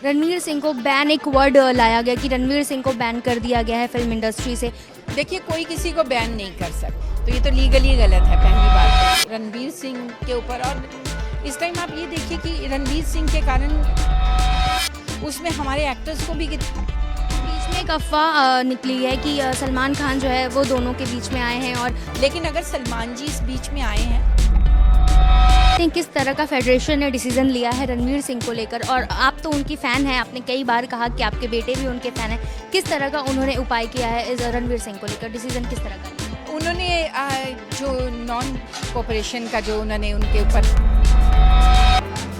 रणवीर सिंह को बैन, एक वर्ड लाया गया कि रणवीर सिंह को बैन कर दिया गया है फिल्म इंडस्ट्री से। देखिए, कोई किसी को बैन नहीं कर सकता, तो ये तो लीगली गलत है पहली बात तो। रणवीर सिंह के ऊपर, और इस टाइम आप ये देखिए कि रणवीर सिंह के कारण उसमें हमारे एक्टर्स को भी बीच में एक अफवाह निकली है कि सलमान खान जो है वो दोनों के बीच में आए हैं, और लेकिन अगर सलमान जी इस बीच में आए हैं, किस तरह का फेडरेशन ने डिसीजन लिया है रणवीर सिंह को लेकर, और आप तो उनकी फ़ैन हैं, आपने कई बार कहा कि आपके बेटे भी उनके फ़ैन हैं, किस तरह का उन्होंने उपाय किया है इस रणवीर सिंह को लेकर, डिसीजन किस तरह का लिया? उन्होंने जो नॉन कोऑपरेशन का जो उन्होंने उनके ऊपर,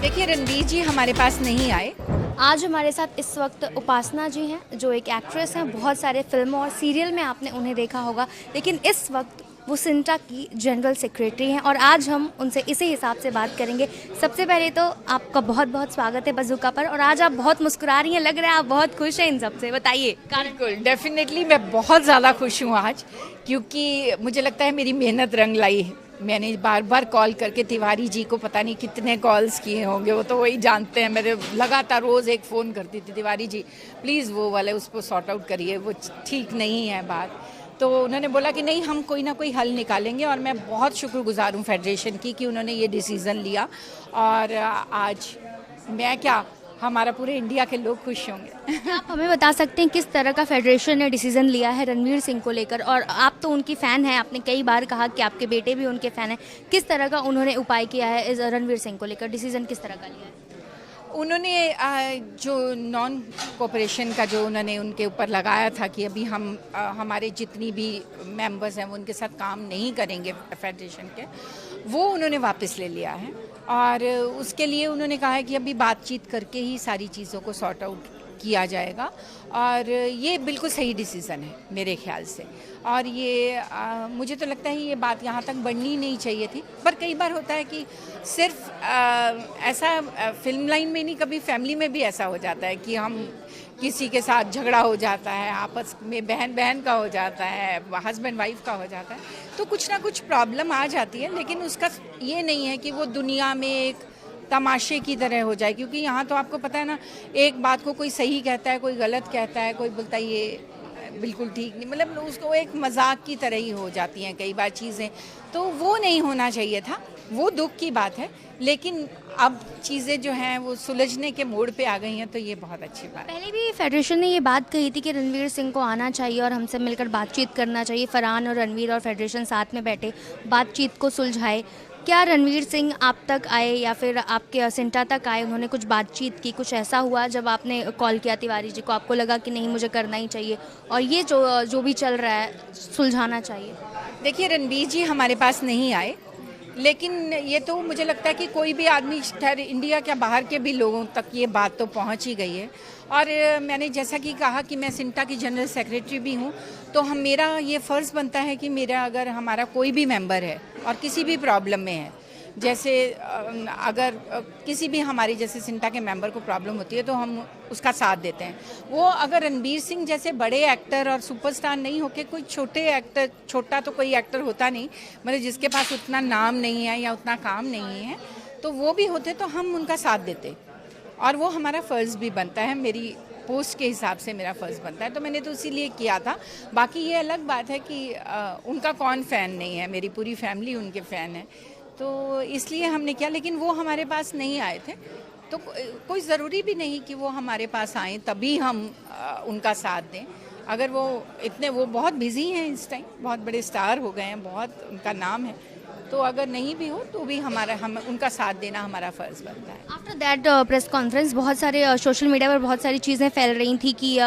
देखिए रणवीर जी हमारे पास नहीं आए। आज हमारे साथ इस वक्त उपासना जी हैं, जो एक एक्ट्रेस हैं, बहुत सारे फिल्मों और सीरियल में आपने उन्हें देखा होगा, लेकिन इस वक्त वो सिंटा की जनरल सेक्रेटरी हैं, और आज हम उनसे इसी हिसाब से बात करेंगे। सबसे पहले तो आपका बहुत बहुत स्वागत है बज़ूका पर, और आज आप बहुत मुस्कुरा रही हैं, लग रहा है आप बहुत खुश हैं इन सबसे, बताइए। बिल्कुल, डेफिनेटली मैं बहुत ज़्यादा खुश हूँ आज, क्योंकि मुझे लगता है मेरी मेहनत रंग लाई है। मैंने बार बार कॉल करके तिवारी जी को पता नहीं कितने कॉल्स किए होंगे, वो तो वही जानते हैं। मेरे लगातार रोज़ एक फ़ोन करती थी, तिवारी जी प्लीज़ वो वाले उसको सॉर्ट आउट करिए, वो ठीक नहीं है बात। तो उन्होंने बोला कि नहीं, हम कोई ना कोई हल निकालेंगे, और मैं बहुत शुक्रगुजार हूँ फेडरेशन की कि उन्होंने ये डिसीज़न लिया, और आज मैं क्या, हमारा पूरे इंडिया के लोग खुश होंगे। आप हमें बता सकते हैं किस तरह का फेडरेशन ने डिसीजन लिया है रणवीर सिंह को लेकर, और आप तो उनकी फ़ैन हैं, आपने कई बार कहा कि आपके बेटे भी उनके फ़ैन हैं, किस तरह का उन्होंने उपाय किया है इस रणवीर सिंह को लेकर, डिसीजन किस तरह का लिया है? उन्होंने जो नॉन कोऑपरेशन का जो उन्होंने उनके ऊपर लगाया था कि अभी हम हमारे जितनी भी मेंबर्स हैं वो उनके साथ काम नहीं करेंगे फेडरेशन के, वो उन्होंने वापस ले लिया है, और उसके लिए उन्होंने कहा है कि अभी बातचीत करके ही सारी चीज़ों को सॉर्ट आउट किया जाएगा, और ये बिल्कुल सही डिसीज़न है मेरे ख्याल से। और ये मुझे तो लगता है ये बात यहाँ तक बढ़नी नहीं चाहिए थी, पर कई बार होता है कि सिर्फ ऐसा फिल्म लाइन में नहीं, कभी फैमिली में भी ऐसा हो जाता है कि हम किसी के साथ झगड़ा हो जाता है, आपस में बहन बहन का हो जाता है, हस्बैंड वाइफ का हो जाता है, तो कुछ ना कुछ प्रॉब्लम आ जाती है, लेकिन उसका ये नहीं है कि वो दुनिया में एक तमाशे की तरह हो जाए। क्योंकि यहाँ तो आपको पता है ना, एक बात को कोई सही कहता है, कोई गलत कहता है, कोई बोलता है ये बिल्कुल ठीक नहीं, मतलब उसको एक मजाक की तरह ही हो जाती हैं कई बार चीज़ें, तो वो नहीं होना चाहिए था, वो दुख की बात है। लेकिन अब चीज़ें जो हैं वो सुलझने के मोड़ पे आ गई हैं, तो ये बहुत अच्छी बात है। पहले भी फेडरेशन ने ये बात कही थी कि रणवीर सिंह को आना चाहिए और हमसे मिलकर बातचीत करना चाहिए, फरहान और रणवीर और फेडरेशन साथ में बैठे बातचीत को सुलझाए। क्या रणवीर सिंह आप तक आए या फिर आपके सिंटा तक आए, उन्होंने कुछ बातचीत की, कुछ ऐसा हुआ जब आपने कॉल किया तिवारी जी को, आपको लगा कि नहीं मुझे करना ही चाहिए और ये जो भी चल रहा है सुलझाना चाहिए? देखिए, रणवीर जी हमारे पास नहीं आए, लेकिन ये तो मुझे लगता है कि कोई भी आदमी, खैर इंडिया क्या बाहर के भी लोगों तक ये बात तो पहुंच ही गई है। और मैंने जैसा कि कहा कि मैं सिंटा की जनरल सेक्रेटरी भी हूं, तो मेरा ये फ़र्ज़ बनता है कि मेरा अगर हमारा कोई भी मेंबर है और किसी भी प्रॉब्लम में है, जैसे अगर किसी भी हमारी जैसे सिंटा के मेंबर को प्रॉब्लम होती है तो हम उसका साथ देते हैं। वो अगर रणवीर सिंह जैसे बड़े एक्टर और सुपरस्टार नहीं होके कोई छोटे एक्टर, छोटा तो कोई एक्टर होता नहीं, मतलब जिसके पास उतना नाम नहीं है या उतना काम नहीं है, तो वो भी होते तो हम उनका साथ देते, और वो हमारा फ़र्ज़ भी बनता है, मेरी पोस्ट के हिसाब से मेरा फ़र्ज़ बनता है, तो मैंने तो इसीलिए किया था। बाकी ये अलग बात है कि उनका कौन फ़ैन नहीं है, मेरी पूरी फैमिली उनके फ़ैन है, तो इसलिए हमने किया। लेकिन वो हमारे पास नहीं आए थे, तो कोई ज़रूरी भी नहीं कि वो हमारे पास आएँ तभी हम उनका साथ दें। अगर वो बहुत बिज़ी हैं इस टाइम, बहुत बड़े स्टार हो गए हैं, बहुत उनका नाम है, तो अगर नहीं भी हो तो भी हम उनका साथ देना हमारा फ़र्ज़ बनता है। आफ्टर दैट प्रेस कॉन्फ्रेंस बहुत सारे सोशल मीडिया पर बहुत सारी चीज़ें फैल रही थी कि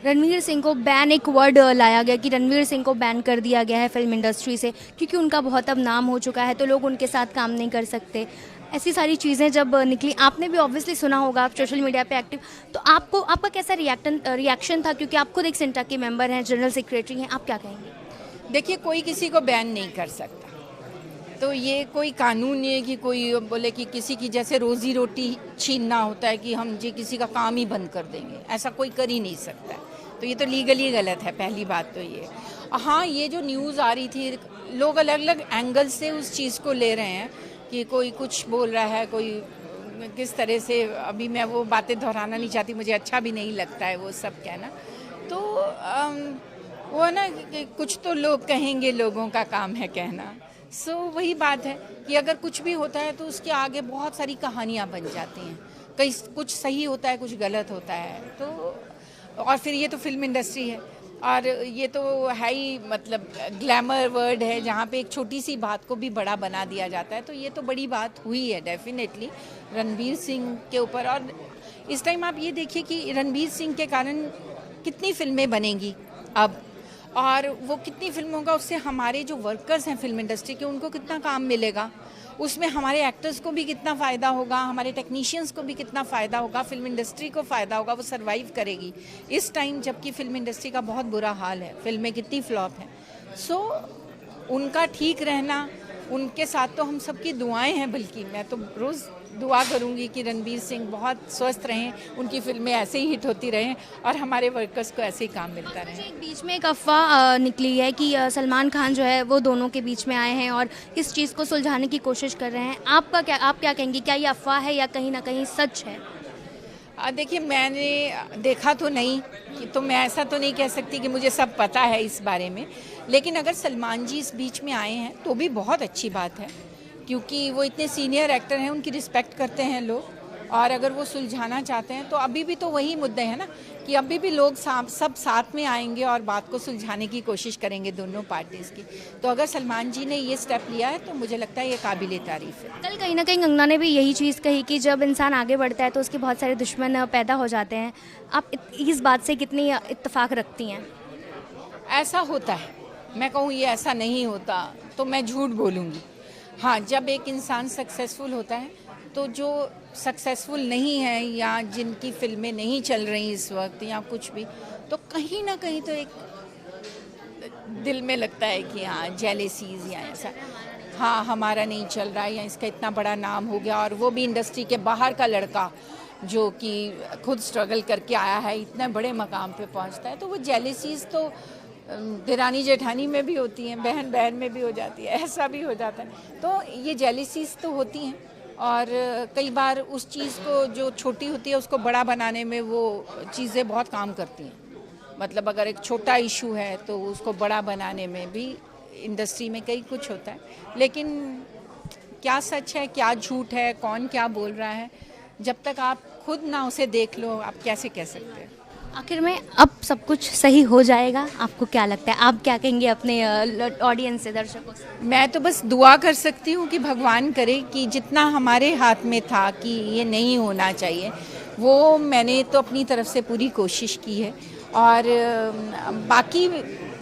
रणवीर सिंह को बैन, एक वर्ड लाया गया कि रणवीर सिंह को बैन कर दिया गया है फिल्म इंडस्ट्री से, क्योंकि उनका बहुत अब नाम हो चुका है तो लोग उनके साथ काम नहीं कर सकते। ऐसी सारी चीज़ें जब निकली, आपने भी ऑब्वियसली सुना होगा, आप सोशल मीडिया पे एक्टिव, तो आपका कैसा रिएक्शन था, क्योंकि आप खुद एक सिंटा के मेंबर हैं, जनरल सेक्रेटरी हैं, आप क्या कहेंगे? देखिए, कोई किसी को बैन नहीं कर सकता, तो ये कोई कानून नहीं है कि कोई बोले कि किसी की जैसे रोज़ी रोटी छीनना होता है कि हम जी किसी का काम ही बंद कर देंगे, ऐसा कोई कर ही नहीं सकता है, तो ये तो लीगली गलत है पहली बात तो ये। हाँ, ये जो न्यूज़ आ रही थी, लोग अलग अलग एंगल से उस चीज़ को ले रहे हैं कि कोई कुछ बोल रहा है, कोई किस तरह से, अभी मैं वो बातें दोहराना नहीं चाहती, मुझे अच्छा भी नहीं लगता है वो सब कहना। तो वो ना कि कुछ तो लोग कहेंगे, लोगों का काम है कहना। वही बात है कि अगर कुछ भी होता है तो उसके आगे बहुत सारी कहानियाँ बन जाती हैं, कहीं कुछ सही होता है, कुछ गलत होता है। तो और फिर ये तो फिल्म इंडस्ट्री है, और ये तो है ही, मतलब ग्लैमर वर्ड है जहाँ पे एक छोटी सी बात को भी बड़ा बना दिया जाता है। तो ये तो बड़ी बात हुई है डेफिनेटली रणवीर सिंह के ऊपर। और इस टाइम आप ये देखिए कि रणवीर सिंह के कारण कितनी फिल्में बनेंगी अब, और वो कितनी फिल्मों का उससे हमारे जो वर्कर्स हैं फिल्म इंडस्ट्री के, उनको कितना काम मिलेगा, उसमें हमारे एक्टर्स को भी कितना फ़ायदा होगा, हमारे टेक्नीशियंस को भी कितना फ़ायदा होगा, फिल्म इंडस्ट्री को फ़ायदा होगा, वो सर्वाइव करेगी इस टाइम जबकि फिल्म इंडस्ट्री का बहुत बुरा हाल है, फिल्में कितनी फ्लॉप हैं। उनका ठीक रहना, उनके साथ तो हम सबकी दुआएं हैं, बल्कि मैं तो रोज़ दुआ करूंगी कि रणवीर सिंह बहुत स्वस्थ रहें, उनकी फिल्में ऐसे ही हिट होती रहें और हमारे वर्कर्स को ऐसे ही काम मिलता रहे। एक बीच में एक अफवाह निकली है कि सलमान खान जो है वो दोनों के बीच में आए हैं और इस चीज़ को सुलझाने की कोशिश कर रहे हैं। आप क्या कहेंगी, क्या ये अफवाह है या कहीं ना कहीं सच है? देखिए, मैंने देखा तो नहीं, तो मैं ऐसा तो नहीं कह सकती कि मुझे सब पता है इस बारे में। लेकिन अगर सलमान जी इस बीच में आए हैं तो भी बहुत अच्छी बात है, क्योंकि वो इतने सीनियर एक्टर हैं, उनकी रिस्पेक्ट करते हैं लोग। और अगर वो सुलझाना चाहते हैं तो अभी भी तो वही मुद्दे हैं ना, कि अभी भी लोग सब साथ में आएंगे और बात को सुलझाने की कोशिश करेंगे दोनों पार्टीज़ की। तो अगर सलमान जी ने ये स्टेप लिया है तो मुझे लगता है ये काबिले तारीफ़ है। कल कहीं ना कहीं कंगना ने भी यही चीज़ कही कि जब इंसान आगे बढ़ता है तो उसके बहुत सारे दुश्मन पैदा हो जाते हैं। आप इस बात से कितनी इत्तेफाक रखती हैं? ऐसा होता है, मैं कहूँ ये ऐसा नहीं होता तो मैं झूठ बोलूँगी। हाँ, जब एक इंसान सक्सेसफुल होता है तो जो सक्सेसफुल नहीं है या जिनकी फिल्में नहीं चल रही इस वक्त या कुछ भी, तो कहीं ना कहीं तो एक दिल में लगता है कि हाँ, जेलेसीज या ऐसा, हाँ हमारा नहीं चल रहा है या इसका इतना बड़ा नाम हो गया, और वो भी इंडस्ट्री के बाहर का लड़का जो कि खुद स्ट्रगल करके आया है, इतने बड़े मकाम पे पहुंचता है। तो वो जेलेसीज तो देरानी जेठानी में भी होती हैं, बहन बहन में भी हो जाती है, ऐसा भी हो जाता है। तो ये जेलेसीज तो होती हैं, और कई बार उस चीज़ को जो छोटी होती है उसको बड़ा बनाने में वो चीज़ें बहुत काम करती हैं। मतलब अगर एक छोटा इशू है तो उसको बड़ा बनाने में भी इंडस्ट्री में कई कुछ होता है। लेकिन क्या सच है, क्या झूठ है, कौन क्या बोल रहा है, जब तक आप खुद ना उसे देख लो आप कैसे कह सकते हैं। आखिर में अब सब कुछ सही हो जाएगा, आपको क्या लगता है? आप क्या कहेंगे अपने ऑडियंस से, दर्शकों से? मैं तो बस दुआ कर सकती हूँ कि भगवान करे कि जितना हमारे हाथ में था कि ये नहीं होना चाहिए, वो मैंने तो अपनी तरफ से पूरी कोशिश की है। और बाकी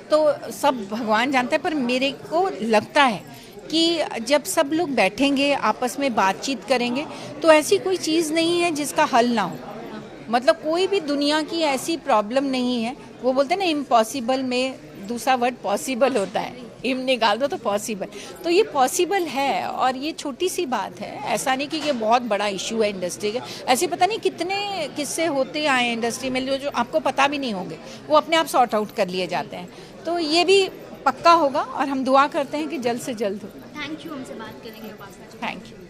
तो सब भगवान जानता है, पर मेरे को लगता है कि जब सब लोग बैठेंगे आपस में बातचीत करेंगे तो ऐसी कोई चीज़ नहीं है जिसका हल ना हो। मतलब कोई भी दुनिया की ऐसी प्रॉब्लम नहीं है, वो बोलते हैं ना इम्पॉसिबल में दूसरा वर्ड पॉसिबल होता है, इम निकाल दो तो पॉसिबल, तो ये पॉसिबल है। और ये छोटी सी बात है, ऐसा नहीं कि ये बहुत बड़ा इशू है इंडस्ट्री का। ऐसे पता नहीं कितने किस्से होते आए इंडस्ट्री में जो आपको पता भी नहीं होंगे, वो अपने आप सॉर्ट आउट कर लिए जाते हैं। तो ये भी पक्का होगा और हम दुआ करते हैं कि जल्द से जल्द हो। थैंक यू, हमसे बात करेंगे। Thank you.